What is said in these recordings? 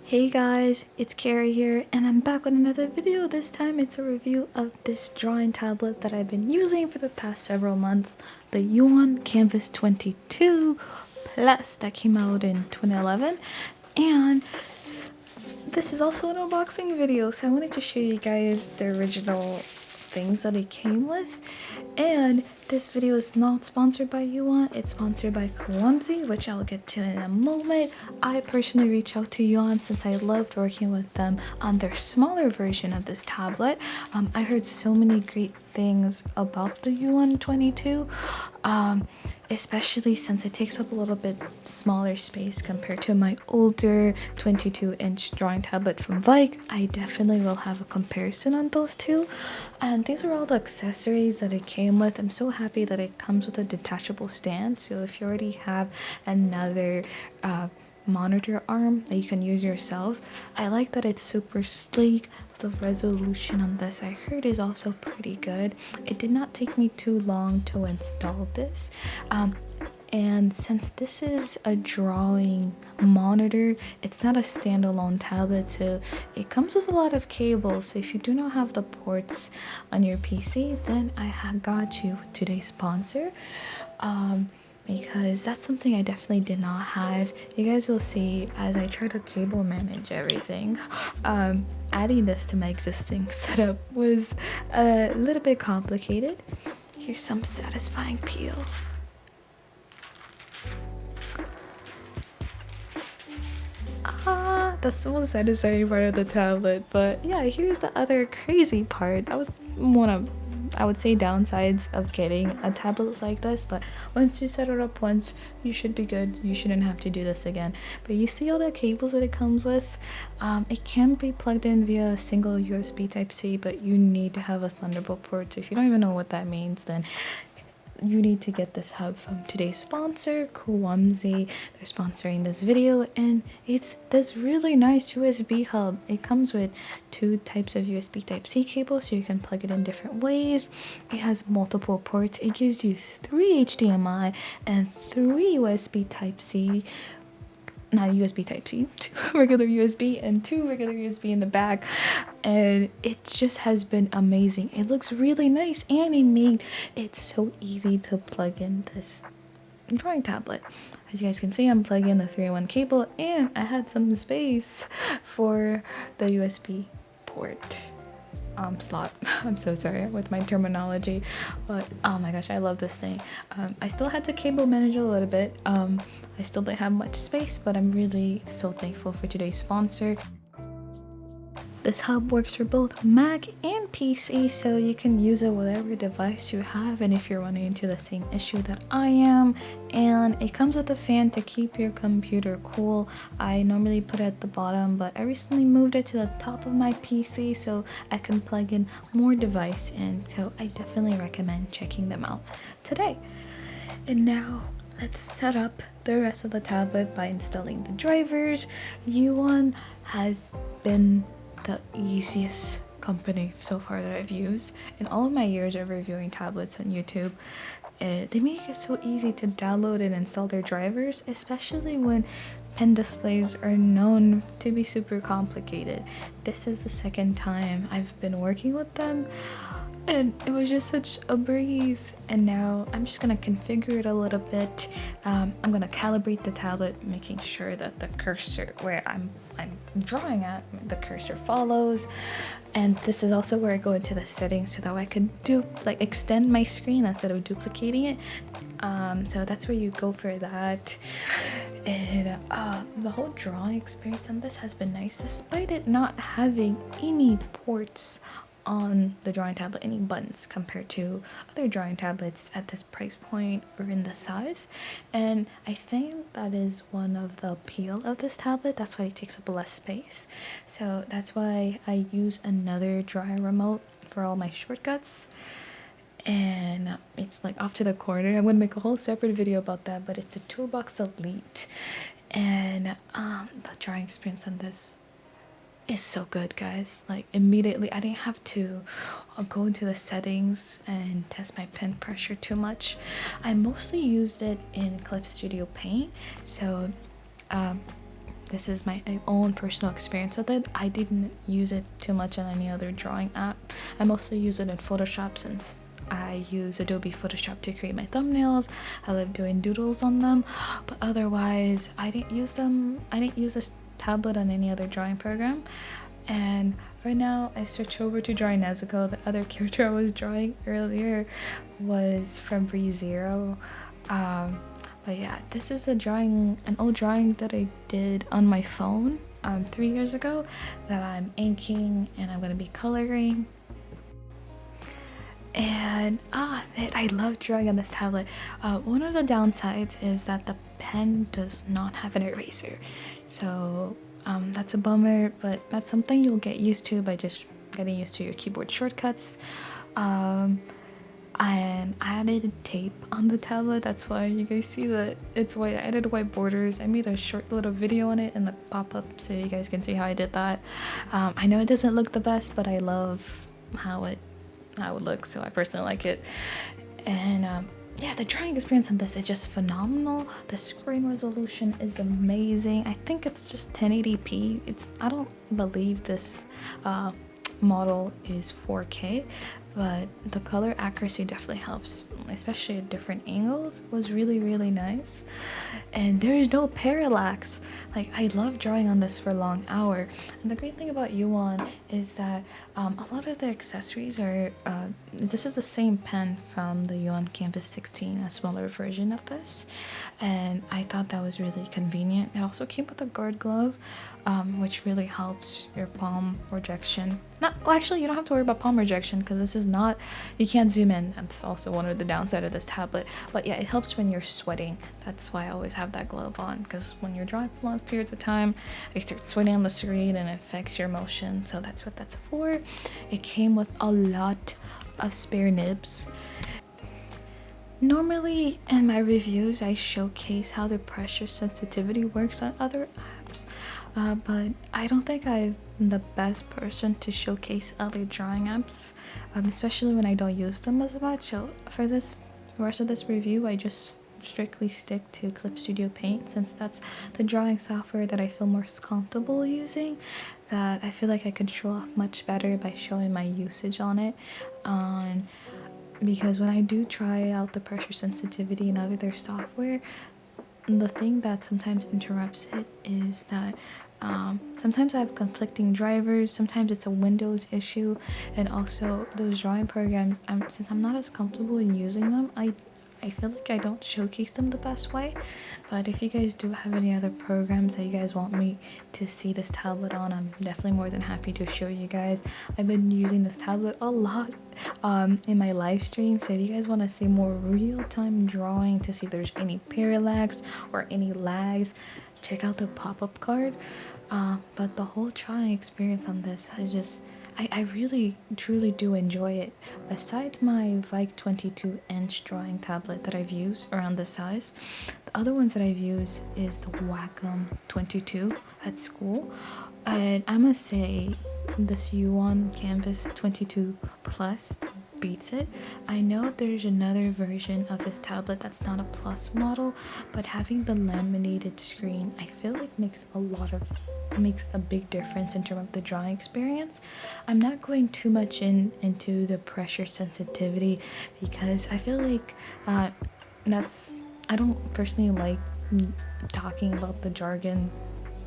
Hey guys, it's Carrie here, and I'm back with another video. This time it's a review of this drawing tablet that I've been using for the past several months, the Yuan Canvas 22 Plus that came out in 2011. And this is also an unboxing video, so I wanted to show you guys the original things that it came with. And this video is not sponsored by Yuan, it's sponsored by Kuwamzi, which I'll get to in a moment. I personally reached out to Yuan since I loved working with them on their smaller version of this tablet. I heard so many great things about the Yuan 22, especially since it takes up a little bit smaller space compared to my older 22-inch drawing tablet from Vike. I definitely will have a comparison on those two. And these are all the accessories that it came with. I'm so happy that it comes with a detachable stand, so if you already have another monitor arm that you can use yourself. I like that it's super sleek. The resolution on this I heard is also pretty good. It did not take me too long to install this. And since this is a drawing monitor, it's not a standalone tablet, so it comes with a lot of cables. So if you do not have the ports on your PC, then I got you with today's sponsor. Because that's something I definitely did not have. You guys will see as I try to cable manage everything. Adding this to my existing setup was a little bit complicated. Here's some satisfying peel. That's the most satisfying part of the tablet. But yeah, here's the other crazy part. That was one of, I would say, downsides of getting a tablet like this, but once you set it up once, you should be good. You shouldn't have to do this again. But you see all the cables that it comes with. It can be plugged in via a single USB Type-C, but you need to have a Thunderbolt port. So if you don't even know what that means, then you need to get this hub from today's sponsor, Kuwamzi. They're sponsoring this video, and it's this really nice USB hub. It comes with two types of USB Type-C cables, so you can plug it in different ways. It has multiple ports. It gives you 3 HDMI and 3 USB Type-C. Not USB Type-C, 2 regular USB and 2 regular USB in the back, and it just has been amazing. It looks really nice, and it made it so easy to plug in this drawing tablet. As you guys can see, I'm plugging in the 3-in-1 cable, and I had some space for the USB port slot. I'm so sorry with my terminology, but oh my gosh, I love this thing. I still had to cable manage a little bit. I still didn't have much space, but I'm really so thankful for today's sponsor. This hub works for both Mac and PC, so you can use it whatever device you have, and if you're running into the same issue that I am. And it comes with a fan to keep your computer cool. I normally put it at the bottom, but I recently moved it to the top of my PC so I can plug in more device in, so I definitely recommend checking them out today. And now let's set up the rest of the tablet by installing the drivers. Yuan has been the easiest company so far that I've used in all of my years of reviewing tablets on YouTube. They make it so easy to download and install their drivers, especially when pen displays are known to be super complicated. This is the second time I've been working with them, and it was just such a breeze. And now I'm just gonna configure it a little bit. I'm gonna calibrate the tablet, making sure that the cursor where I'm drawing at, the cursor follows. And this is also where I go into the settings so that I can extend my screen instead of duplicating it. So that's where you go for that. And the whole drawing experience on this has been nice, despite it not having any ports on the drawing tablet, any buttons, compared to other drawing tablets at this price point or in the size. And I think that is one of the appeal of this tablet. That's why it takes up less space. So that's why I use another drawing remote for all my shortcuts. And it's like off to the corner. I'm gonna make a whole separate video about that, but it's a Toolbox Elite. And the drawing experience on this is so good, guys. Like, immediately I didn't have to go into the settings and test my pen pressure too much. I mostly used it in Clip Studio Paint, so this is my own personal experience with it. I didn't use it too much on any other drawing app. I mostly use it in Photoshop since I use Adobe Photoshop to create my thumbnails. I love doing doodles on them, but otherwise I didn't use them. I didn't use this tablet on any other drawing program. And right now I switch over to drawing Nezuko. The other character I was drawing earlier was from ReZero. But yeah, this is an old drawing that I did on my phone 3 years ago that I'm inking and I'm gonna be coloring. And I love drawing on this tablet. One of the downsides is that the pen does not have an eraser, so that's a bummer, but that's something you'll get used to by just getting used to your keyboard shortcuts. And I added tape on the tablet, that's why you guys see that it's white. I added white borders. I made a short little video on it in the pop-up so you guys can see how I did that. I know it doesn't look the best, but I love how it looks, so I personally like it. And yeah, the drawing experience on this is just phenomenal. The screen resolution is amazing. I think it's just 1080p. I don't believe this model is 4K, but the color accuracy definitely helps, especially at different angles. It was really nice. And there is no parallax. Like, I love drawing on this for a long hour. And the great thing about Yuan is that a lot of the accessories are this is the same pen from the Yuan Canvas 16, a smaller version of this, and I thought that was really convenient. It also came with a guard glove, which really helps your palm rejection. Actually, you don't have to worry about palm rejection because this is not, you can't zoom in. That's also one of the downside of this tablet. But yeah, it helps when you're sweating. That's why I always have that glove on, because when you're drawing for long periods of time, you start sweating on the screen and it affects your motion. So that's what that's for. It came with a lot of spare nibs. Normally in my reviews I showcase how the pressure sensitivity works on other apps, but I don't think I'm the best person to showcase other drawing apps, especially when I don't use them as much. So for the rest of this review I just strictly stick to Clip Studio Paint, since that's the drawing software that I feel most comfortable using, that I feel like I could show off much better by showing my usage on it. Because when I do try out the pressure sensitivity in other software, the thing that sometimes interrupts it is that sometimes I have conflicting drivers, sometimes it's a Windows issue, and also those drawing programs, since I'm not as comfortable in using them, I feel like I don't showcase them the best way. But if you guys do have any other programs that you guys want me to see this tablet on, I'm definitely more than happy to show you guys. I've been using this tablet a lot in my live stream, so if you guys want to see more real-time drawing to see if there's any parallax or any lags, check out the pop-up card. But the whole drawing experience on this is just, I really truly do enjoy it. Besides my Vike 22-inch drawing tablet that I've used around this size, the other ones that I've used is the Wacom 22 at school, and I must say this Yuan Canvas 22 Plus beats it. I know there's another version of this tablet that's not a plus model, but having the laminated screen I feel like makes a big difference in terms of the drawing experience. I'm not going too much into the pressure sensitivity because I feel like I don't personally like talking about the jargon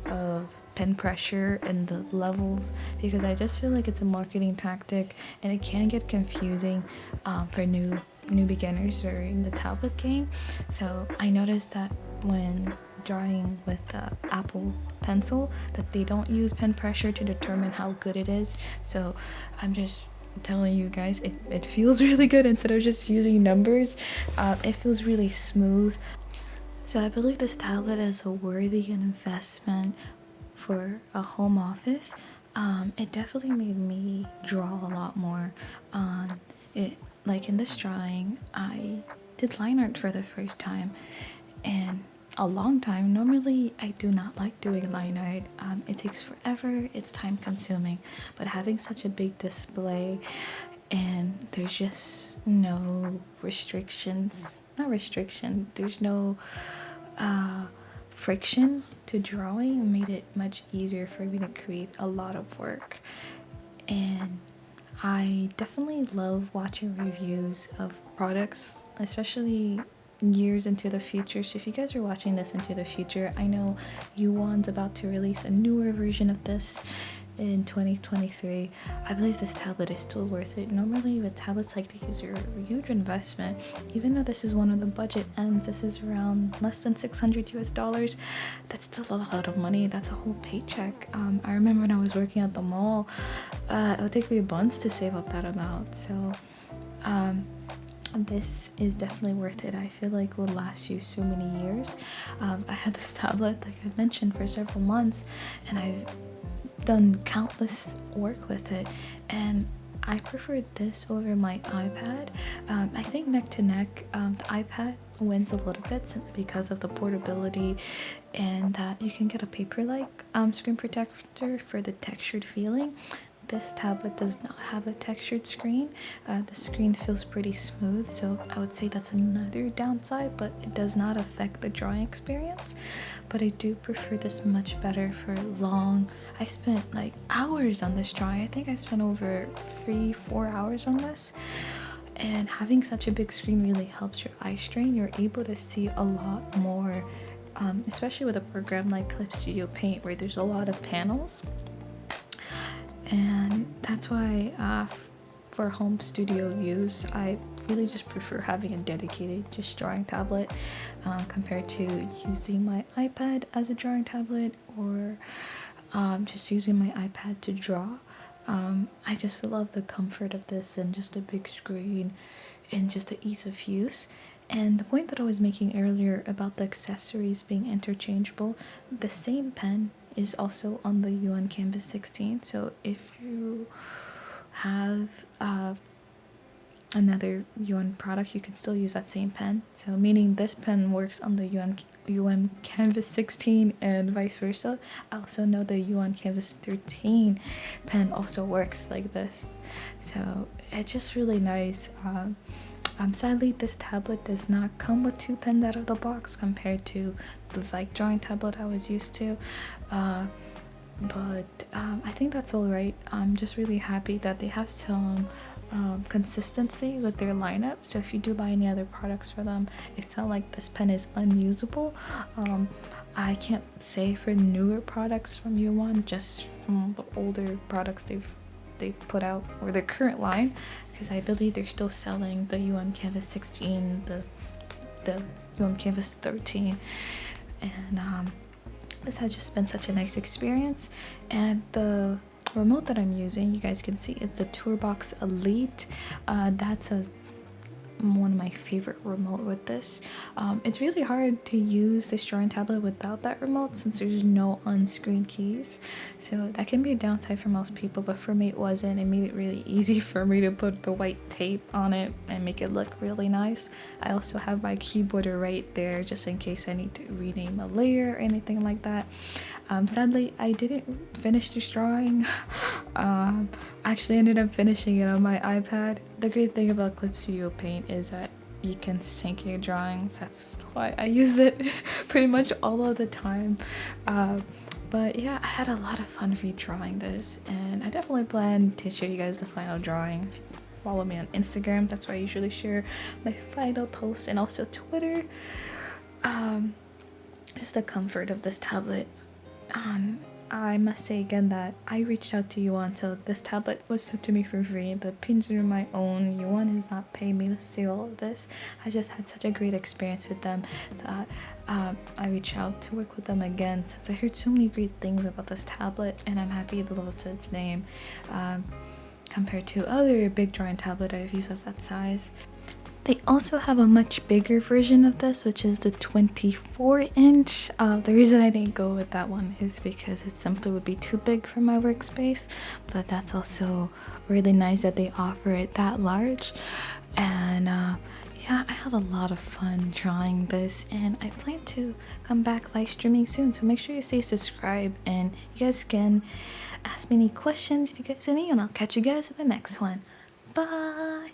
of pen pressure and the levels, because I just feel like it's a marketing tactic and it can get confusing for new beginners during the tablet game. So I noticed that when drawing with the Apple Pencil that they don't use pen pressure to determine how good it is. So I'm just telling you guys, it feels really good instead of just using numbers. It feels really smooth. So I believe this tablet is a worthy investment for a home office. It definitely made me draw a lot more on it. Like in this drawing, I did line art for the first time and a long time. Normally I do not like doing line art. It takes forever, it's time consuming, but having such a big display and there's just no restrictions, not restriction, there's no friction to drawing made it much easier for me to create a lot of work. And I definitely love watching reviews of products, especially years into the future. So if you guys are watching this into the future, I know Yuan's about to release a newer version of this in 2023. I believe this tablet is still worth it. Normally with tablets like these are a huge investment. Even though this is one of the budget ends, this is around less than 600 US dollars. That's still a lot of money. That's a whole paycheck. I remember when I was working at the mall, it would take me months to save up that amount. So this is definitely worth it. I feel like it will last you so many years. I had this tablet, like I mentioned, for several months, and I've done countless work with it, and I prefer this over my iPad. I think neck to neck, the iPad wins a little bit because of the portability, and that you can get a paper-like screen protector for the textured feeling. This tablet does not have a textured screen. The screen feels pretty smooth, so I would say that's another downside, but it does not affect the drawing experience. But I do prefer this much better for long. I spent like hours on this drawing. I think I spent over 3-4 hours on this. And having such a big screen really helps your eye strain. You're able to see a lot more, especially with a program like Clip Studio Paint where there's a lot of panels. And that's why for home studio use, I really just prefer having a dedicated just drawing tablet compared to using my iPad as a drawing tablet, or just using my iPad to draw. I just love the comfort of this and just a big screen and just the ease of use. And the point that I was making earlier about the accessories being interchangeable, the same pen is also on the Yuan Canvas 16. So if you have another Yuan product, you can still use that same pen. So meaning this pen works on the Yuan Canvas 16 and vice versa. I also know the Yuan Canvas 13 pen also works like this. So it's just really nice. Sadly, this tablet does not come with 2 pens out of the box compared to the Vike drawing tablet I was used to. But I think that's alright. I'm just really happy that they have some consistency with their lineup. So if you do buy any other products for them, it's not like this pen is unusable. I can't say for newer products from Yuan, just from the older products they put out, or their current line, because I believe they're still selling the Yuan Canvas 16, the Yuan Canvas 13, and this has just been such a nice experience. And the remote that I'm using, you guys can see, it's the Tourbox Elite. That's one of my favorite remote with this. It's really hard to use this drawing tablet without that remote since there's no on-screen keys, so that can be a downside for most people, but for me it wasn't. It made it really easy for me to put the white tape on it and make it look really nice. I also have my keyboarder right there just in case I need to rename a layer or anything like that. Sadly, I didn't finish this drawing. I actually ended up finishing it on my iPad. The great thing about Clip Studio Paint is that you can sync your drawings. That's why I use it pretty much all of the time. But yeah, I had a lot of fun redrawing this, and I definitely plan to show you guys the final drawing. If you follow me on Instagram, that's where I usually share my final posts, and also Twitter. Just the comfort of this tablet. I must say again that I reached out to Yuan, so this tablet was sent to me for free. The pins are my own. Yuan has not paid me to say all of this. I just had such a great experience with them that I reached out to work with them again, since I heard so many great things about this tablet, and I'm happy to live up to its name compared to other big drawing tablet I've used as that size. They also have a much bigger version of this, which is the 24-inch. The reason I didn't go with that one is because it simply would be too big for my workspace, but that's also really nice that they offer it that large. And yeah, I had a lot of fun drawing this, and I plan to come back live streaming soon, so make sure you stay subscribed, and you guys can ask me any questions if you guys have any, and I'll catch you guys in the next one. Bye!